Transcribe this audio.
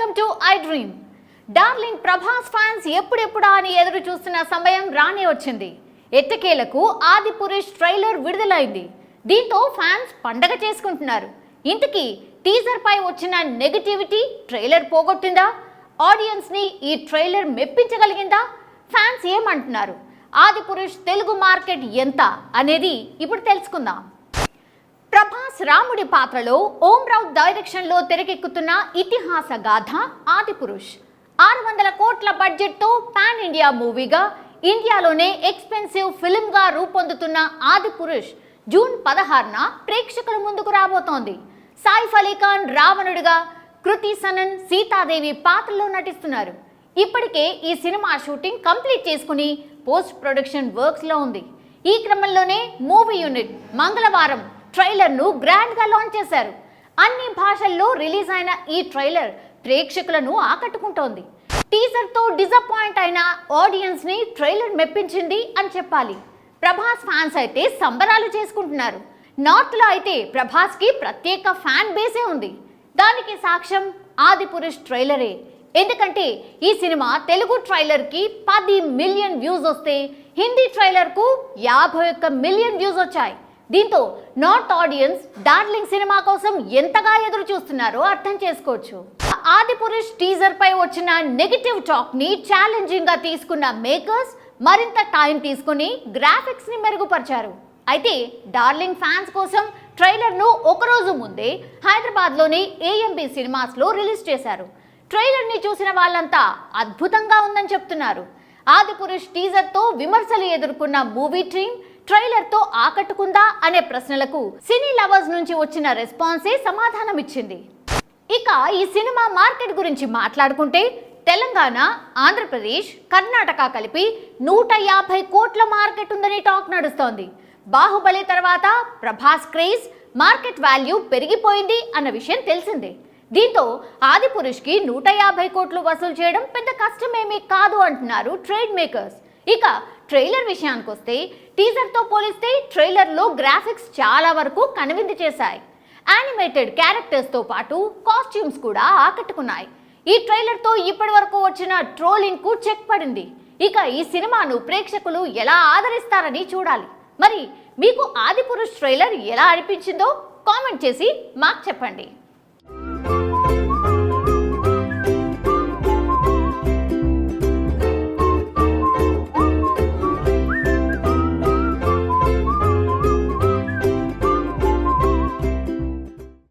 Welcome to I dream. Darling Prabhas fans ఎప్పుడెప్పుడా అని ఎదురు చూస్తున్న సమయం రానే వచ్చింది. ఎట్టకేలకు ఆదిపురుష్ ట్రైలర్ విడుదలైంది. దీంతో ఫ్యాన్స్ పండగ చేసుకుంటున్నారు. ఇంతకీ టీజర్ పై వచ్చిన నెగటివిటీ ట్రైలర్ పోగొట్టిందా? ఆడియన్స్ ని ఈ ట్రైలర్ మెప్పించగలిగిందా? ఫ్యాన్స్ ఏమంటున్నారు? ఆదిపురుష్ తెలుగు మార్కెట్ ఎంత అనేది ఇప్పుడు తెలుసుకుందాం. ప్రభాస్ రాముడి పాత్రలో ఓం రావు డైరెక్షన్ లో తెరకెక్కుతున్న ఇతిహాస గాథ ఆదిపురుష్. 600 కోట్ల బడ్జెట్ తో పాన్ ఇండియా మూవీగా ఇండియాలోనే ఎక్స్పెన్సివ్ ఫిల్మ్ గా రూపొందుతున్న ఆదిపురుష్ జూన్ 16న ప్రేక్షకుల ముందుకు రాబోతోంది. సైఫ్ అలీ ఖాన్ రావణుడిగా, కృతి సనన్ సీతాదేవి పాత్రలో నటిస్తున్నారు. ఇప్పటికే ఈ సినిమా షూటింగ్ కంప్లీట్ చేసుకుని పోస్ట్ ప్రొడక్షన్ వర్క్స్ లో ఉంది. ఈ క్రమంలోనే మూవీ యూనిట్ మంగళవారం ట్రైలర్ ను గ్రాండ్ గా లాంచ్ చేశారు. అన్ని భాషల్లో రిలీజ్ అయిన ఈ ట్రైలర్ ప్రేక్షకులను ఆకట్టుకుంటోంది. టీజర్ తో డిసప్పాయింట్ అయిన ఆడియన్స్ ని ట్రైలర్ మెప్పించింది అని చెప్పాలి. ప్రభాస్ ఫ్యాన్స్ అయితే సంబరాలు చేసుకుంటున్నారు. నార్త్ లో అయితే ప్రభాస్ కి ప్రత్యేక ఫ్యాన్ బేసే ఉంది. దానికి సాక్ష్యం ఆదిపురుష్ ట్రైలరే. ఎందుకంటే ఈ సినిమా తెలుగు ట్రైలర్ కి 10 మిలియన్ వ్యూస్ వస్తే హిందీ ట్రైలర్ కు 51 మిలియన్ వ్యూస్ వచ్చాయి. దీంతో నార్త్ ఆడియన్స్ డార్లింగ్ సినిమా కోసం ఎంతగా ఎదురు చూస్తున్నారో అర్థం చేసుకోవచ్చు. ఆదిపురుష్ టీజర్ పై వచ్చిన నెగటివ్ టాక్ ని ఛాలెంజింగ్ గా తీసుకున్న మేకర్స్ మరింత టైం తీసుకుని గ్రాఫిక్స్ ని మెరుగుపరిచారు. అయితే డార్లింగ్ ఫ్యాన్స్ కోసం ట్రైలర్ ను ఒకరోజు ముందే హైదరాబాద్ లోని AMB సినిమాస్ లో రిలీజ్ చేశారు. ట్రైలర్ ని చూసిన వాళ్ళంతా అద్భుతంగా ఉందని చెప్తున్నారు. ఆదిపురుష్ టీజర్ తో విమర్శలు ఎదుర్కొన్న మూవీ టీమ్ ట్రైలర్ తో ఆకట్టుకుందా అనే ప్రశ్నలకు సినీ లవర్స్ నుంచి వచ్చిన రెస్పాన్సే సమాధానం ఇచ్చింది. ఇక ఈ సినిమా మార్కెట్ గురించి మాట్లాడుకుంటే తెలంగాణ, ఆంధ్రప్రదేశ్, కర్ణాటక కలిపి 150 కోట్ల మార్కెట్ ఉందని టాక్ నడుస్తోంది. బాహుబలి తర్వాత ప్రభాస్ క్రేజ్, మార్కెట్ వాల్యూ పెరిగిపోయింది అన్న విషయం తెలిసిందే. దీంతో ఆదిపురుష్ కి 150 కోట్లు వసూలు చేయడం పెద్ద కష్టమేమీ కాదు అంటున్నారు ట్రేడ్ మేకర్స్. ఇక ట్రైలర్ విషయానికి వస్తే టీజర్ తో పోలిస్తే ట్రైలర్ లో గ్రాఫిక్స్ చాలా వరకు కనువిందు చేశాయి. యానిమేటెడ్ క్యారెక్టర్స్ తో పాటు కాస్ట్యూమ్స్ కూడా ఆకట్టుకున్నాయి. ఈ ట్రైలర్ తో ఇప్పటి వరకు వచ్చిన ట్రోలింగ్ కు చెక్ పడింది. ఇక ఈ సినిమాను ప్రేక్షకులు ఎలా ఆదరిస్తారని చూడాలి. మరి మీకు ఆదిపురుష్ ట్రైలర్ ఎలా అనిపించిందో కామెంట్ చేసి మాకు చెప్పండి.